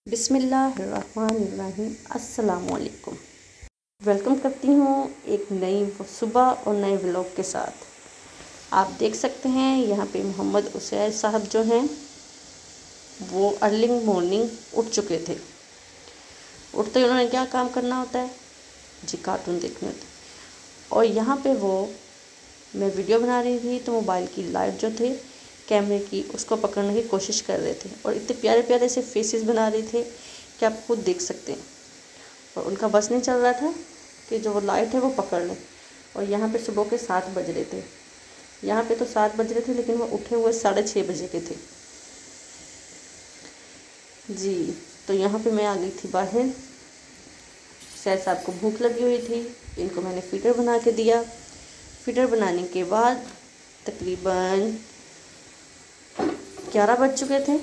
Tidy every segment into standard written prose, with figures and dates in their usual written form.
बिस्मिल्लाहिर्रहमानिर्रहीम। अस्सलामुअलैकुम। वेलकम करती हूँ एक नई सुबह और नए व्लॉग के साथ। आप देख सकते हैं यहाँ पे मोहम्मद उसैर साहब जो हैं वो अर्ली मॉर्निंग उठ चुके थे। उठते ही उन्होंने क्या काम करना होता है जी, कार्टून देखने होते। और यहाँ पे मैं वीडियो बना रही थी तो मोबाइल की लाइट जो थे कैमरे की उसको पकड़ने की कोशिश कर रहे थे और इतने प्यारे प्यारे से फेसेस बना रहे थे कि आप खुद देख सकते हैं। और उनका बस नहीं चल रहा था कि जो वो लाइट है वो पकड़ लें। और यहाँ पे सुबह के 7 बज रहे थे। यहाँ पे तो 7 बज रहे थे लेकिन वो उठे हुए 6:30 बजे के थे जी। तो यहाँ पे मैं आ गई थी बाहर। सैर साहब को भूख लगी हुई थी, इनको मैंने फीडर बना के दिया। फीडर बनाने के बाद तकरीबन 11 बज चुके थे।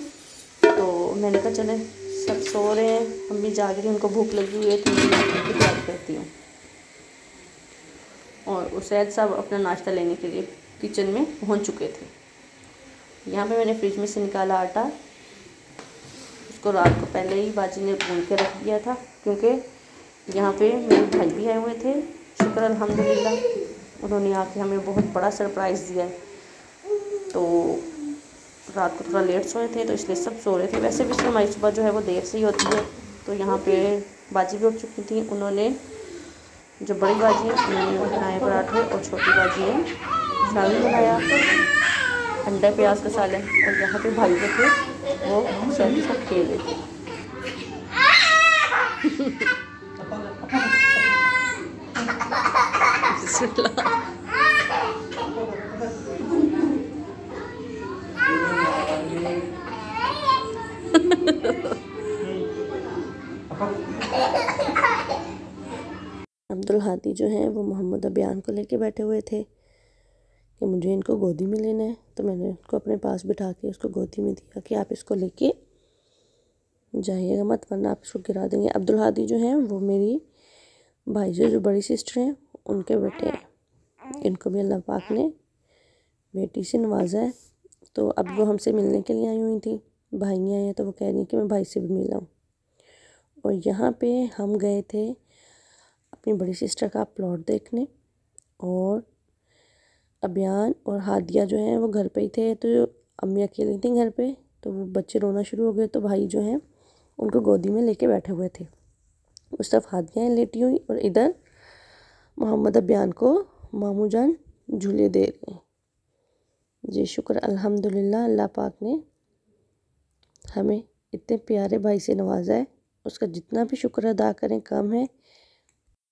तो मैंने कहा चले सब सो रहे हैं, हम भी जाग रही हैं, उनको भूख लगी हुई है तो मैं तैयार करती हूँ। और उसैद साहब अपना नाश्ता लेने के लिए किचन में पहुँच चुके थे। यहाँ पे मैंने फ्रिज में से निकाला आटा। उसको रात को पहले ही बाजी ने भून के रख दिया था क्योंकि यहाँ पे मेरे भाई भी आए हुए थे। शुक्र अल्हम्दुलिल्लाह, उन्होंने आके हमें बहुत बड़ा सरप्राइज़ दिया है। तो रात को थोड़ा लेट सोए थे तो इसलिए सब सो रहे थे। वैसे भी हमारी सुबह जो है वो देर से ही होती है। तो यहाँ पे बाजी भी उठ चुकी थी। उन्होंने जो बड़ी बाजी है उन्होंने बनाए पराठे और छोटी बाजी ने सालन बनाया, अंडा प्याज का सालन। और यहाँ पे भाई जो थे वो सब खेल रहे थे। अब्दुल हादी जो हैं वो मोहम्मद अबियान को लेके बैठे हुए थे कि मुझे इनको गोदी में लेना है। तो मैंने उसको अपने पास बिठा के उसको गोदी में दिया कि आप इसको लेके जाइएगा मत, वरना आप इसको गिरा देंगे। अब्दुल हादी जो हैं वो मेरी भाई जो बड़ी सिस्टर हैं उनके बेटे हैं। इनको भी अल्लाह पाक ने बेटी से नवाजा है। तो अब वो हमसे मिलने के लिए आई हुई थी। भाई आए हैं तो वो कह रही कि मैं भाई से भी मिला हूँ। और यहाँ पे हम गए थे अपनी बड़ी सिस्टर का प्लॉट देखने। और अबियान और हादिया जो हैं वो घर पे ही थे। तो अम्मी अकेली थी घर पे, तो वो बच्चे रोना शुरू हो गए। तो भाई जो हैं उनको गोदी में लेके बैठे हुए थे। उस तरफ हादिया लेटी हुई और इधर मोहम्मद अबियान को मामू जान झूले दे रहे हैं जी। शुक्र अल्हम्दुलिल्लाह, अल्लाह पाक ने हमें इतने प्यारे भाई से नवाजा है। उसका जितना भी शुक्र अदा करें कम है।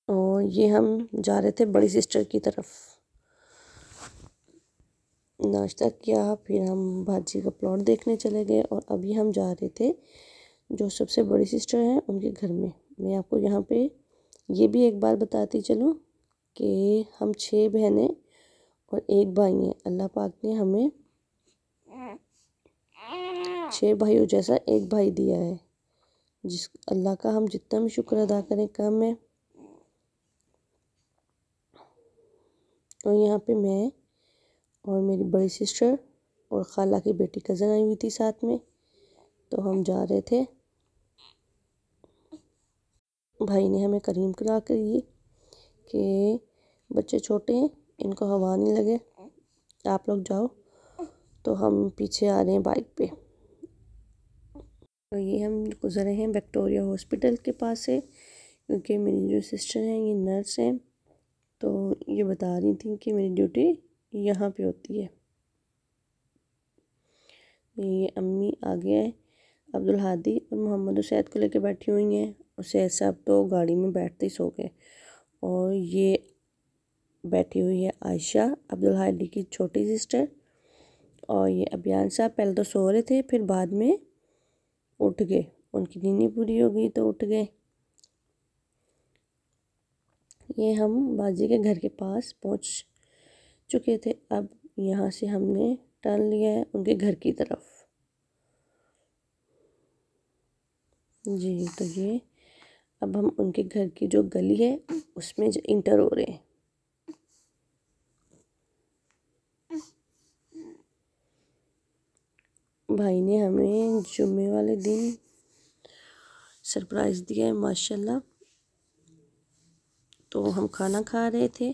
और ये हम जा रहे थे बड़ी सिस्टर की तरफ। नाश्ता किया, फिर हम भाजी का प्लॉट देखने चले गए। और अभी हम जा रहे थे जो सबसे बड़ी सिस्टर हैं उनके घर में। मैं आपको यहाँ पे ये भी एक बार बताती चलूँ कि हम 6 बहनें और 1 भाई हैं। अल्लाह पाक ने हमें 6 भाइयों जैसा 1 भाई दिया है, जिस अल्लाह का हम जितना भी शुक्र अदा करें कम है। और यहाँ पे मैं और मेरी बड़ी सिस्टर और खाला की बेटी कज़न आई हुई थी साथ में। तो हम जा रहे थे। भाई ने हमें करीम करा कर ये कि बच्चे छोटे हैं, इनको हवा नहीं लगे, आप लोग जाओ। तो हम पीछे आ रहे हैं बाइक पे। तो ये हम गुज़र रहे हैं विक्टोरिया हॉस्पिटल के पास से, क्योंकि मेरी जो सिस्टर हैं ये नर्स हैं। तो ये बता रही थी कि मेरी ड्यूटी यहाँ पे होती है। ये अम्मी आगे हैं, अब्दुल हादी और मोहम्मद उसैद को लेकर बैठी हुई हैं। उसैद साहब तो गाड़ी में बैठते ही सो गए। और ये बैठी हुई है आयशा, अब्दुल हादी की छोटी सिस्टर। और ये अबियान साहब पहले तो सो रहे थे, फिर बाद में उठ गए, उनकी नींद पूरी हो गई तो उठ गए। ये हम बाजी के घर के पास पहुंच चुके थे। अब यहाँ से हमने टर्न लिया है उनके घर की तरफ जी। तो ये अब हम उनके घर की जो गली है उसमें इंटर हो रहे हैं। भाई ने हमें जुम्मे वाले दिन सरप्राइज़ दिया है माशाल्लाह। तो हम खाना खा रहे थे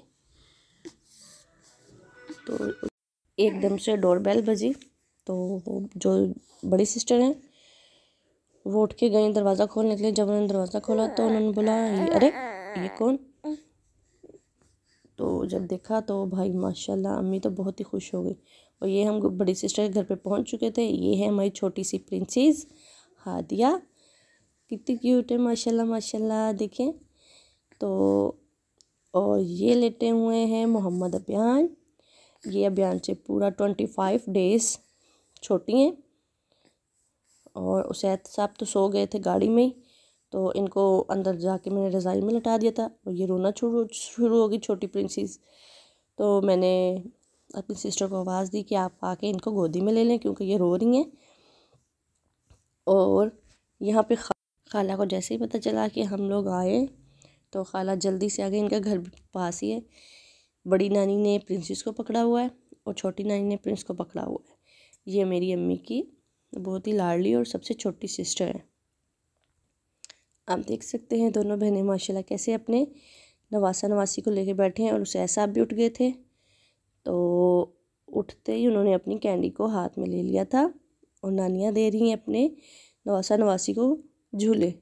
तो एकदम से डोरबेल बजी। तो वो जो बड़ी सिस्टर हैं वो उठ के गई दरवाज़ा खोलने के लिए। जब उन्होंने दरवाज़ा खोला तो उन्होंने बोला अरे ये कौन। तो जब देखा तो भाई माशाल्लाह अम्मी तो बहुत ही खुश हो गई। और ये हम बड़ी सिस्टर के घर पे पहुंच चुके थे। ये है हमारी छोटी सी प्रिंसेस हादिया, कितनी क्यूट है माशाल्लाह माशाल्लाह, देखें। तो और ये लेटे हुए हैं मोहम्मद अबियान। ये अबियान से पूरा 25 डेज़ छोटी हैं। और उसैद साहब तो सो गए थे गाड़ी में, तो इनको अंदर जाके मैंने रज़ाई में लटा दिया था। और ये रोना शुरू हो गई छोटी प्रिंसेस। तो मैंने अपनी सिस्टर को आवाज़ दी कि आप आके इनको गोदी में ले लें क्योंकि ये रो रही हैं। और यहाँ पे खाला को जैसे ही पता चला कि हम लोग आए तो खाला जल्दी से आ गई। इनका घर पास ही है। बड़ी नानी ने प्रिंसेस को पकड़ा हुआ है और छोटी नानी ने प्रिंस को पकड़ा हुआ है। ये मेरी अम्मी की बहुत ही लाडली और सबसे छोटी सिस्टर है। आप देख सकते हैं दोनों बहनें माशाल्लाह कैसे अपने नवासा नवासी को लेके बैठे हैं। और उसे ऐसा भी उठ गए थे तो उठते ही उन्होंने अपनी कैंडी को हाथ में ले लिया था। और नानियाँ दे रही हैं अपने नवासा नवासी को झूले।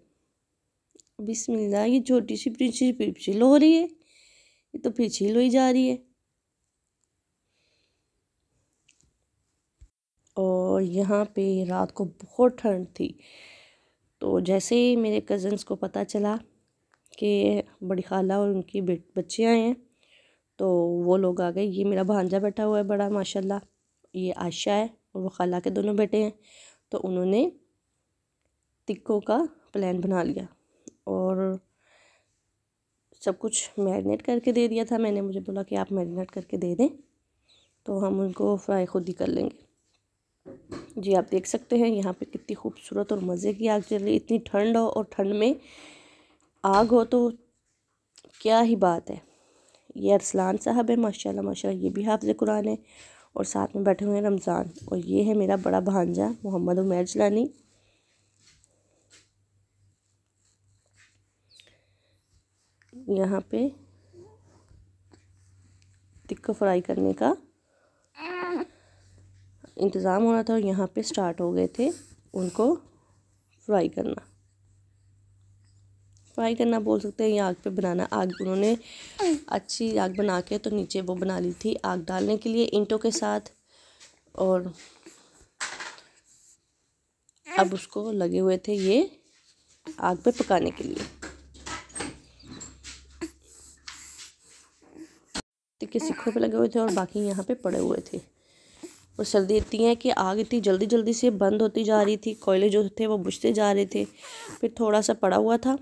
बिस्मिल्लाह, ये छोटी सी प्रिंसेस पिछिल हो रही है, ये तो पिछिल ही जा रही है। और यहाँ पे रात को बहुत ठंड थी। तो जैसे ही मेरे कज़न्स को पता चला कि बड़ी खाला और उनकी बच्चे आए हैं तो वो लोग आ गए। ये मेरा भांजा बैठा हुआ है बड़ा माशाल्लाह, ये आयशा है और वो खाला के दोनों बेटे हैं। तो उन्होंने टिक्कों का प्लान बना लिया और सब कुछ मैरिनेट करके दे दिया था मैंने। मुझे बोला कि आप मैरिनेट करके दे दें तो हम उनको फ्राई खुद ही कर लेंगे। जी आप देख सकते हैं यहाँ पे कितनी खूबसूरत और मज़े की आग चल रही है। इतनी ठंड हो और ठंड में आग हो तो क्या ही बात है। ये अरसलान साहब है माशाल्लाह माशाल्लाह, ये भी हाफ़िज़ कुरान है और साथ में बैठे हुए हैं रमज़ान। और ये है मेरा बड़ा भांजा मोहम्मद उमैर जलानी। यहाँ पे टिक्को फ्राई करने का इंतज़ाम हो रहा था और यहाँ पे स्टार्ट हो गए थे उनको फ्राई करना बोल सकते हैं या आग पे बनाना। आग उन्होंने अच्छी आग बना के तो नीचे वो बना ली थी आग डालने के लिए ईंटों के साथ। और अब उसको लगे हुए थे ये आग पे पकाने के लिए। टिक्के सिक्कों पे लगे हुए थे और बाकी यहाँ पे पड़े हुए थे। और सर्दी इतनी है कि आग इतनी जल्दी जल्दी से बंद होती जा रही थी। कोयले जो थे वो बुझते जा रहे थे। फिर थोड़ा सा पड़ा हुआ था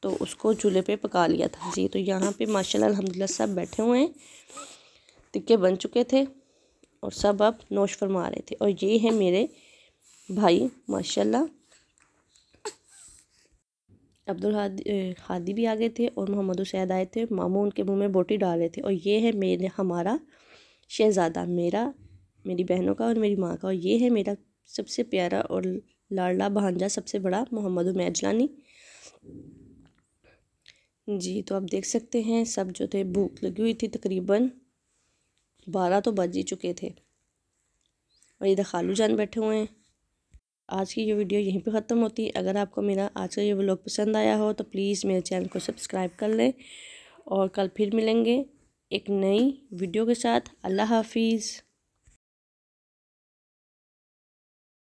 तो उसको चूल्हे पे पका लिया था। जी तो यहाँ पे माशाल्लाह अल्हम्दुलिल्लाह सब बैठे हुए हैं। टिक्के बन चुके थे और सब अब नोश फरमा रहे थे। और ये है मेरे भाई माशाल्लाह अब्दुल हादी भी आ गए थे और मोहम्मद उसैद आए थे। मामू उनके मुंह में बोटी डाल रहे थे। और ये है हमारा शहज़ादा, मेरी बहनों का और मेरी माँ का। और ये है मेरा सबसे प्यारा और लाडला भांजा सबसे बड़ा मोहम्मद उमैर जलानी। जी तो आप देख सकते हैं सब जो थे भूख लगी हुई थी, तकरीबन 12 तो बज ही चुके थे। और इधर खालू जान बैठे हुए हैं। आज की ये वीडियो यहीं पे ख़त्म होती है। अगर आपको मेरा आज का ये व्लॉग पसंद आया हो तो प्लीज़ मेरे चैनल को सब्सक्राइब कर लें। और कल फिर मिलेंगे एक नई वीडियो के साथ। अल्लाह हाफिज़।